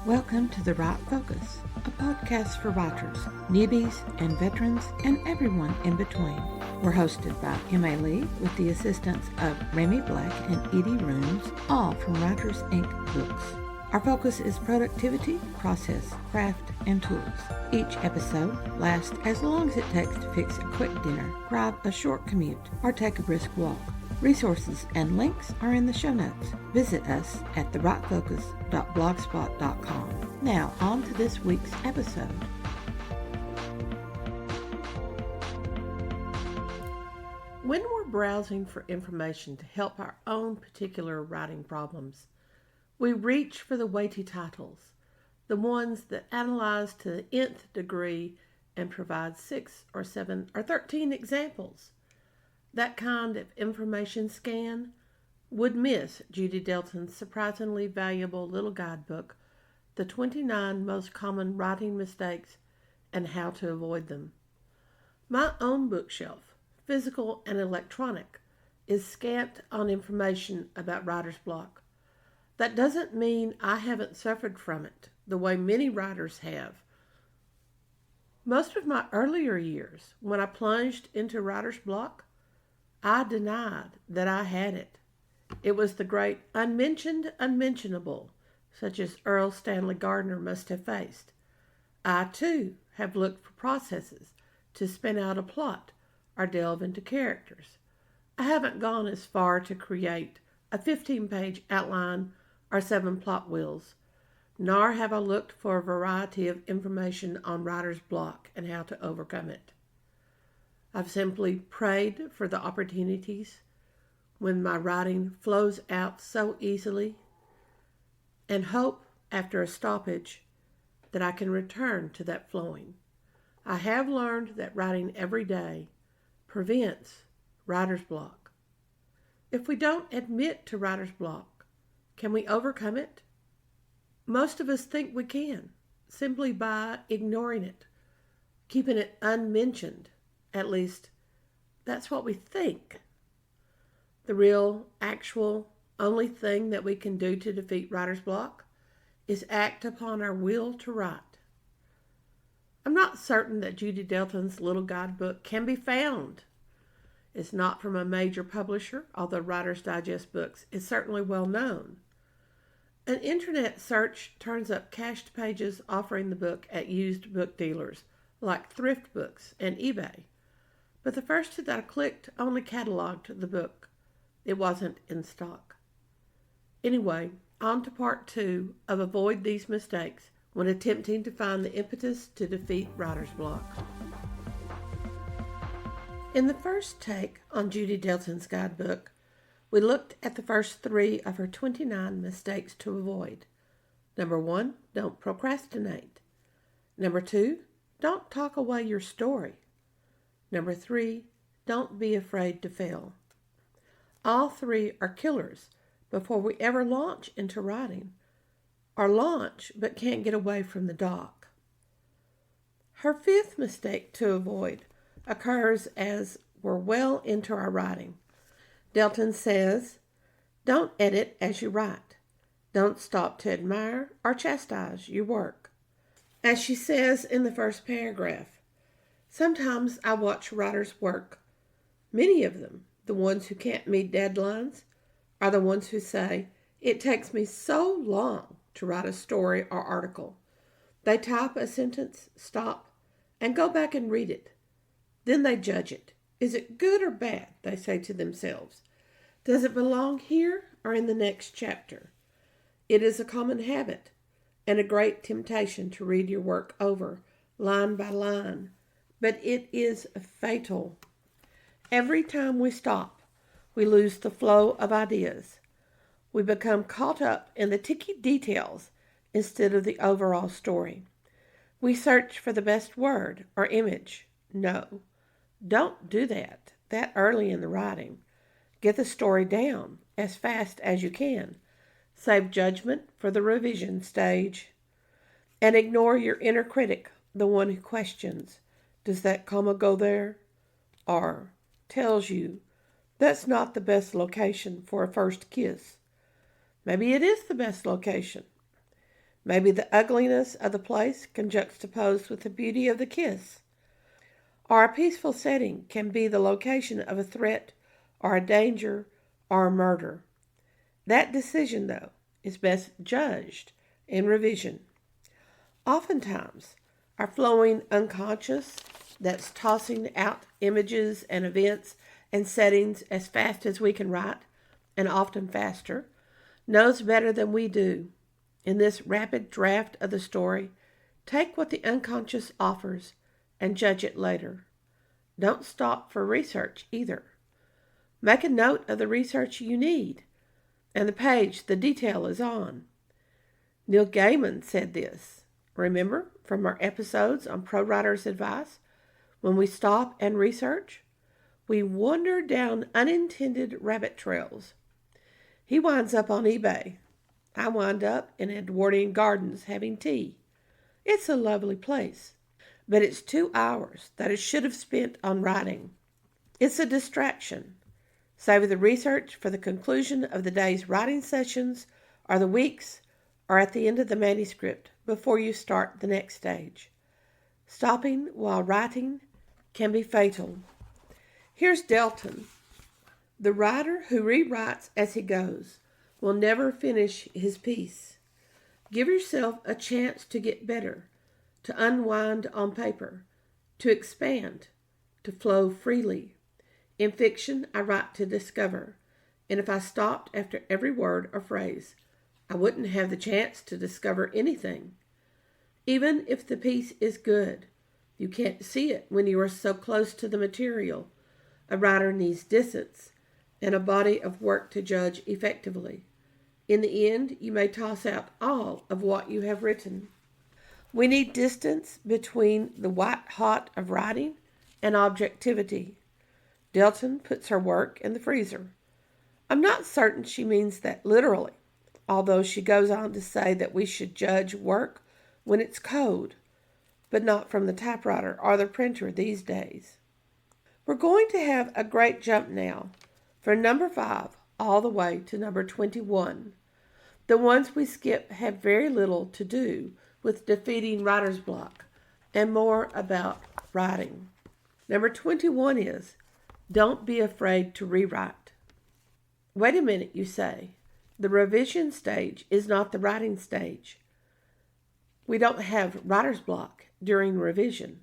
Welcome to The Right Focus, a podcast for writers, newbies and veterans, and everyone in between. We're hosted by M.A. Lee with the assistance of Remy Black and Edie Rooms, all from Writers Inc. Books. Our focus is productivity, process, craft, and tools. Each episode lasts as long as it takes to fix a quick dinner, drive a short commute, or take a brisk walk. Resources and links are in the show notes. Visit us at therightfocus.blogspot.com. Now, on to this week's episode. When we're browsing for information to help our own particular writing problems, we reach for the weighty titles, the ones that analyze to the nth degree and provide 6 or 7 or 13 examples. That kind of information scan would miss Judy Delton's surprisingly valuable little guidebook, The 29 Most Common Writing Mistakes and How to Avoid Them. My own bookshelf, physical and electronic, is scant on information about writer's block. That doesn't mean I haven't suffered from it the way many writers have. Most of my earlier years, when I plunged into writer's block, I denied that I had it. It was the great unmentioned, unmentionable, such as Erle Stanley Gardner must have faced. I, too, have looked for processes to spin out a plot or delve into characters. I haven't gone as far to create a 15-page outline or 7 plot wheels, nor have I looked for a variety of information on writer's block and how to overcome it. I've simply prayed for the opportunities when my writing flows out so easily and hope after a stoppage that I can return to that flowing. I have learned that writing every day prevents writer's block. If we don't admit to writer's block, can we overcome it? Most of us think we can, simply by ignoring it, keeping it unmentioned. At least, that's what we think. The real, actual, only thing that we can do to defeat writer's block is act upon our will to write. I'm not certain that Judy Delton's little guidebook can be found. It's not from a major publisher, although Writer's Digest Books is certainly well known. An internet search turns up cached pages offering the book at used book dealers like Thrift Books and eBay. But the first two that I clicked only cataloged the book. It wasn't in stock. Anyway, on to part 2 of Avoid These Mistakes when attempting to find the impetus to defeat writer's block. In the first take on Judy Delton's guidebook, we looked at the first 3 of her 29 mistakes to avoid. Number 1, don't procrastinate. Number 2, don't talk away your story. Number 3, don't be afraid to fail. All 3 are killers before we ever launch into writing, or launch but can't get away from the dock. Her 5th mistake to avoid occurs as we're well into our writing. Delton says, don't edit as you write. Don't stop to admire or chastise your work. As she says in the first paragraph, sometimes I watch writers work. Many of them, the ones who can't meet deadlines, are the ones who say, it takes me so long to write a story or article. They type a sentence, stop, and go back and read it. Then they judge it. Is it good or bad, they say to themselves. Does it belong here or in the next chapter? It is a common habit and a great temptation to read your work over, line by line. But it is fatal. Every time we stop, we lose the flow of ideas. We become caught up in the ticky details instead of the overall story. We search for the best word or image. No, don't do that early in the writing. Get the story down as fast as you can. Save judgment for the revision stage. And ignore your inner critic, the one who questions, does that comma go there? Or tells you, that's not the best location for a first kiss. Maybe it is the best location. Maybe the ugliness of the place can juxtapose with the beauty of the kiss. Or a peaceful setting can be the location of a threat or a danger or a murder. That decision, though, is best judged in revision. Oftentimes, our flowing unconscious, that's tossing out images and events and settings as fast as we can write, and often faster, knows better than we do. In this rapid draft of the story, take what the unconscious offers and judge it later. Don't stop for research either. Make a note of the research you need and the page the detail is on. Neil Gaiman said this. Remember from our episodes on Pro Writer's Advice? When we stop and research, we wander down unintended rabbit trails. He winds up on eBay. I wind up in Edwardian Gardens having tea. It's a lovely place, but it's 2 hours that I should have spent on writing. It's a distraction. Save the research for the conclusion of the day's writing sessions or the week's or at the end of the manuscript before you start the next stage. Stopping while writing can be fatal. Here's Delton. The writer who rewrites as he goes will never finish his piece. Give yourself a chance to get better, to unwind on paper, to expand, to flow freely. In fiction, I write to discover, and if I stopped after every word or phrase, I wouldn't have the chance to discover anything. Even if the piece is good, you can't see it when you are so close to the material. A writer needs distance and a body of work to judge effectively. In the end, you may toss out all of what you have written. We need distance between the white hot of writing and objectivity. Delton puts her work in the freezer. I'm not certain she means that literally, although she goes on to say that we should judge work when it's cold, but not from the typewriter or the printer these days. We're going to have a great jump now from number 5 all the way to number 21. The ones we skip have very little to do with defeating writer's block and more about writing. Number 21 is, don't be afraid to rewrite. Wait a minute, you say. The revision stage is not the writing stage. We don't have writer's block during revision.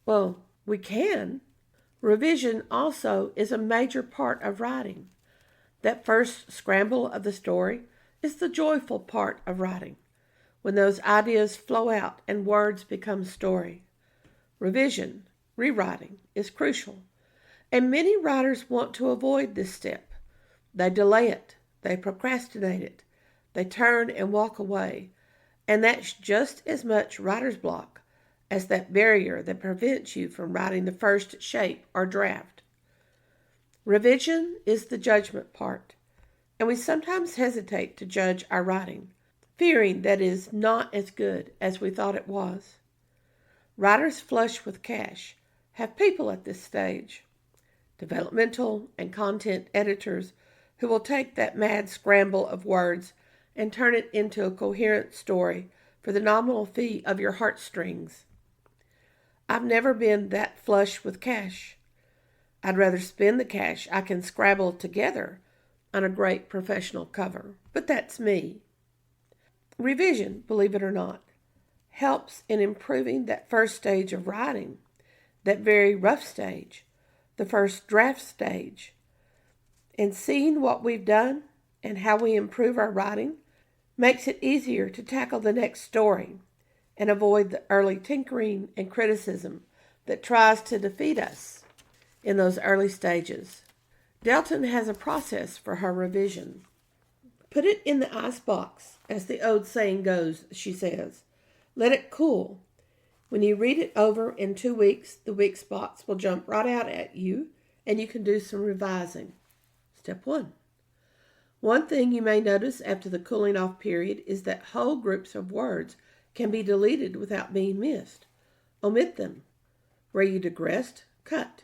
Well, we can. Revision also is a major part of writing. That first scramble of the story is the joyful part of writing, when those ideas flow out and words become story. Revision, rewriting, is crucial, and many writers want to avoid this step. They delay it, they procrastinate it, they turn and walk away, and that's just as much writer's block as that barrier that prevents you from writing the first shape or draft. Revision is the judgment part, and we sometimes hesitate to judge our writing, fearing that it is not as good as we thought it was. Writers flush with cash have people at this stage, developmental and content editors who will take that mad scramble of words and turn it into a coherent story for the nominal fee of your heartstrings. I've never been that flush with cash. I'd rather spend the cash I can scrabble together on a great professional cover, but that's me. Revision, believe it or not, helps in improving that first stage of writing, that very rough stage, the first draft stage. And seeing what we've done and how we improve our writing makes it easier to tackle the next story and avoid the early tinkering and criticism that tries to defeat us in those early stages. Delton has a process for her revision. Put it in the ice box, as the old saying goes, she says. Let it cool. When you read it over in 2 weeks, the weak spots will jump right out at you, and you can do some revising. Step 1. One thing you may notice after the cooling off period is that whole groups of words can be deleted without being missed. Omit them. Where you digressed, cut.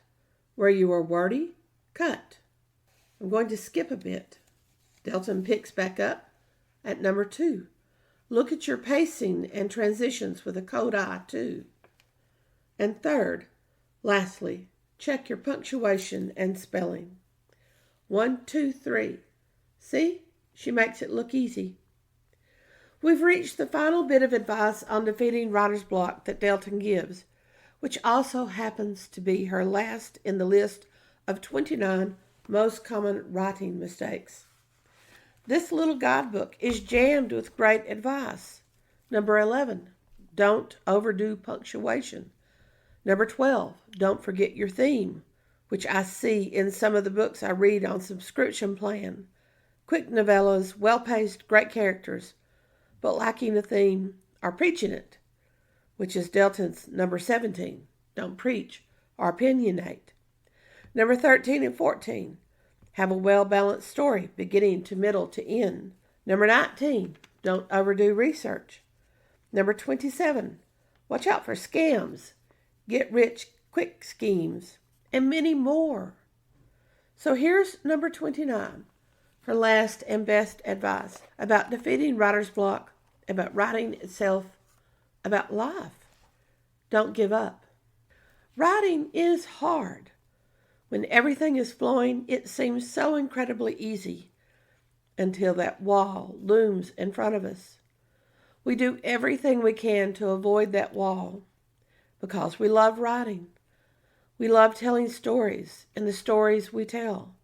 Where you were wordy, cut. I'm going to skip a bit. Delton picks back up at number 2. Look at your pacing and transitions with a cold eye, too. And third, lastly, check your punctuation and spelling. 1, 2, 3. See? She makes it look easy. We've reached the final bit of advice on defeating writer's block that Delton gives, which also happens to be her last in the list of 29 most common writing mistakes. This little guidebook is jammed with great advice. Number 11, don't overdo punctuation. Number 12, don't forget your theme, which I see in some of the books I read on subscription plan. Quick novellas, well-paced, great characters, but lacking a theme or preaching it, which is Delton's number 17, don't preach or opinionate. Number 13 and 14, have a well-balanced story, beginning to middle to end. Number 19, don't overdo research. Number 27, watch out for scams, get-rich-quick schemes, and many more. So here's number 29, her last and best advice about defeating writer's block, about writing itself, about life. Don't give up. Writing is hard. When everything is flowing, it seems so incredibly easy until that wall looms in front of us. We do everything we can to avoid that wall because we love writing. We love telling stories, and the stories we tell.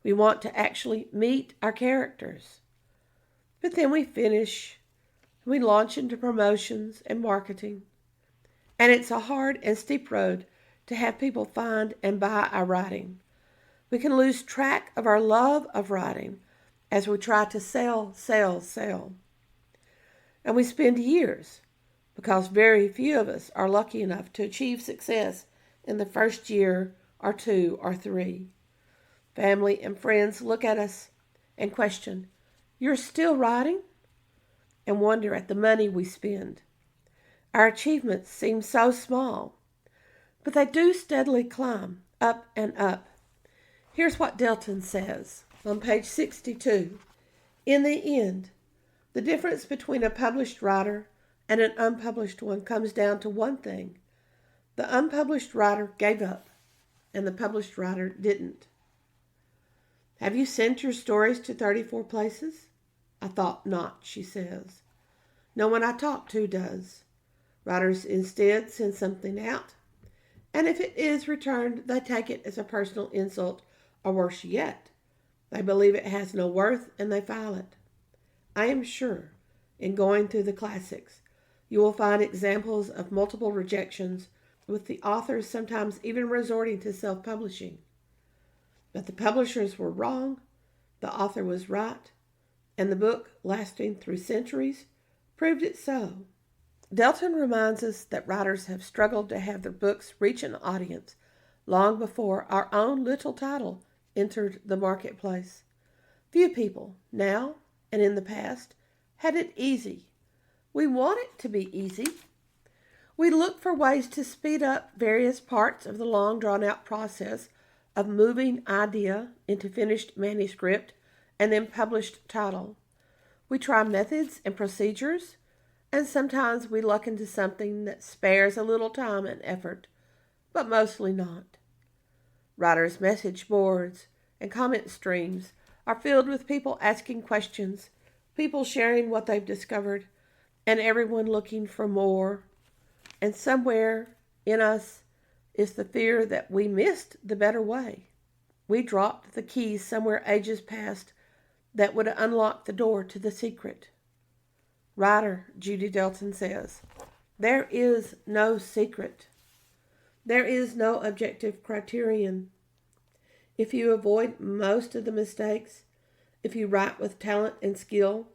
We want to actually meet our characters. But then we finish, and we launch into promotions and marketing. And it's a hard and steep road to have people find and buy our writing. We can lose track of our love of writing as we try to sell. And we spend years, because very few of us are lucky enough to achieve success in the first year or 2 or 3. Family and friends look at us and question, "You're still writing?" and wonder at the money we spend. Our achievements seem so small, but they do steadily climb up and up. Here's what Delton says on page 62. In the end, the difference between a published writer and an unpublished one comes down to one thing. The unpublished writer gave up, and the published writer didn't. Have you sent your stories to 34 places? I thought not, she says. No one I talk to does. Writers instead send something out, and if it is returned, they take it as a personal insult, or worse yet, they believe it has no worth and they file it. I am sure, in going through the classics, you will find examples of multiple rejections, with the authors sometimes even resorting to self-publishing. But the publishers were wrong, the author was right, and the book, lasting through centuries, proved it so. Delton reminds us that writers have struggled to have their books reach an audience long before our own little title entered the marketplace. Few people, now and in the past, had it easy. We want it to be easy. We look for ways to speed up various parts of the long drawn-out process of moving idea into finished manuscript and then published title. We try methods and procedures, and sometimes we luck into something that spares a little time and effort, but mostly not. Writers' message boards and comment streams are filled with people asking questions, people sharing what they've discovered, and everyone looking for more. And somewhere in us is the fear that we missed the better way. We dropped the keys somewhere ages past that would unlock the door to the secret. Writer Judy Delton says, there is no secret. There is no objective criterion. If you avoid most of the mistakes, if you write with talent and skill,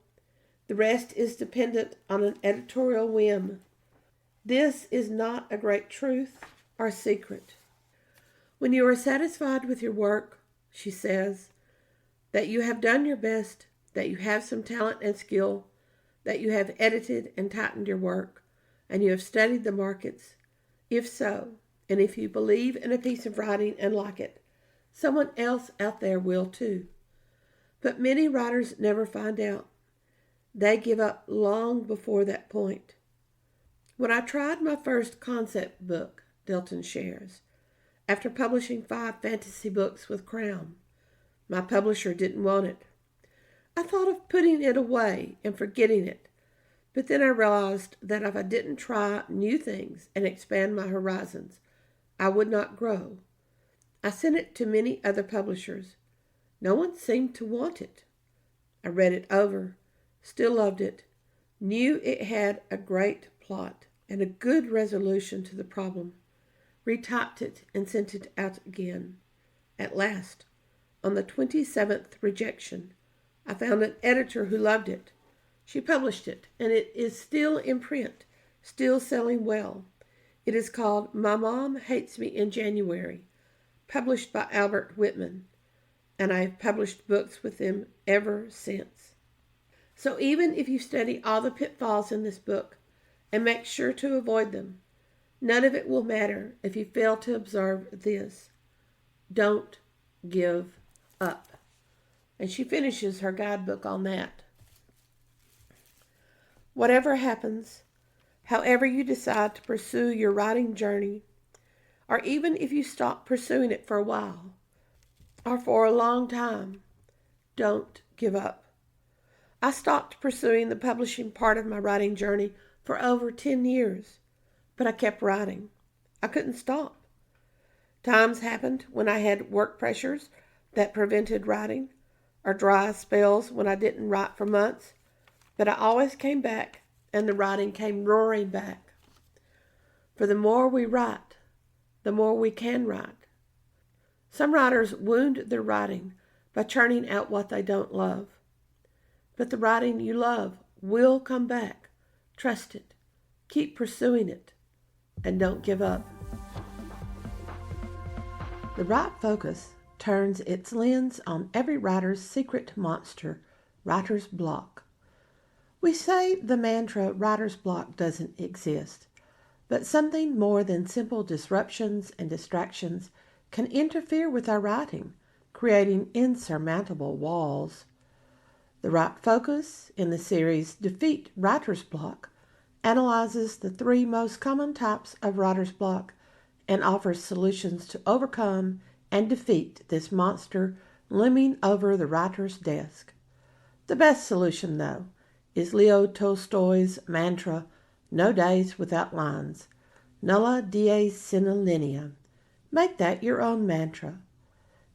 the rest is dependent on an editorial whim. This is not a great truth or secret. When you are satisfied with your work, she says, that you have done your best, that you have some talent and skill, that you have edited and tightened your work, and you have studied the markets. If so, and if you believe in a piece of writing and like it, someone else out there will too. But many writers never find out. They give up long before that point. When I tried my first concept book, Delton shares, after publishing 5 fantasy books with Crown, my publisher didn't want it. I thought of putting it away and forgetting it, but then I realized that if I didn't try new things and expand my horizons, I would not grow. I sent it to many other publishers. No one seemed to want it. I read it over, still loved it, knew it had a great plot and a good resolution to the problem, retyped it and sent it out again. At last, on the 27th rejection, I found an editor who loved it. She published it, and it is still in print, still selling well. It is called My Mom Hates Me in January, published by Albert Whitman, and I have published books with them ever since. So even if you study all the pitfalls in this book and make sure to avoid them, none of it will matter if you fail to observe this. Don't give up. And she finishes her guidebook on that. Whatever happens, however you decide to pursue your writing journey, or even if you stop pursuing it for a while, or for a long time, don't give up. I stopped pursuing the publishing part of my writing journey for over 10 years, but I kept writing. I couldn't stop. Times happened when I had work pressures that prevented writing, or dry spells when I didn't write for months, but I always came back, and the writing came roaring back. For the more we write, the more we can write. Some writers wound their writing by churning out what they don't love. But the writing you love will come back. Trust it. Keep pursuing it. And don't give up. The right focus turns its lens on every writer's secret monster, writer's block. We say the mantra writer's block doesn't exist, but something more than simple disruptions and distractions can interfere with our writing, creating insurmountable walls. The right focus in the series Defeat Writer's Block analyzes the 3 most common types of writer's block and offers solutions to overcome and defeat this monster looming over the writer's desk. The best solution, though, is Leo Tolstoy's mantra, no days without lines, nulla die sine linea. Make that your own mantra.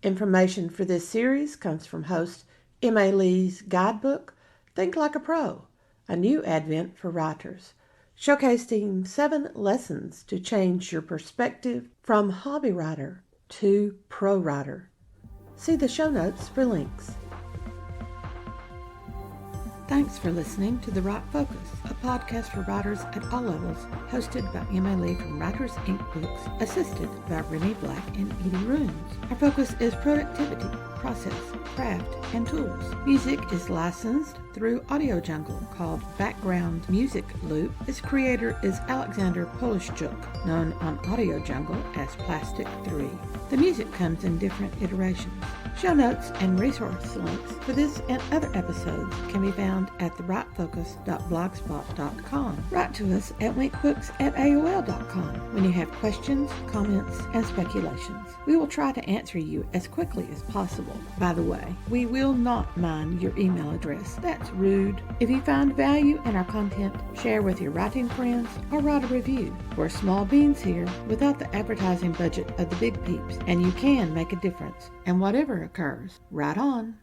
Information for this series comes from host M.A. Lee's Guidebook, Think Like a Pro, a new advent for writers, showcasing 7 lessons to change your perspective from hobby writer to pro writer. See the show notes for links. Thanks for listening to The Right Focus, a podcast for writers at all levels, hosted by M.A. Lee from Writers Inc. Books, assisted by Renee Black and Edie Runes. Our focus is productivity, process, craft, and tools. Music is licensed through Audio Jungle, called Background Music Loop. Its creator is Alexander Polishchuk, known on Audio Jungle as Plastic 3. The music comes in different iterations. Show notes and resource links for this and other episodes can be found at therightfocus.blogspot.com. Write to us at winkbooks@aol.com when you have questions, comments, and speculations. We will try to answer you as quickly as possible. By the way, we will not mind your email address. That's rude. If you find value in our content, share with your writing friends or write a review. We're small beans here without the advertising budget of the big peeps, and you can make a difference. And whatever occurs, write on.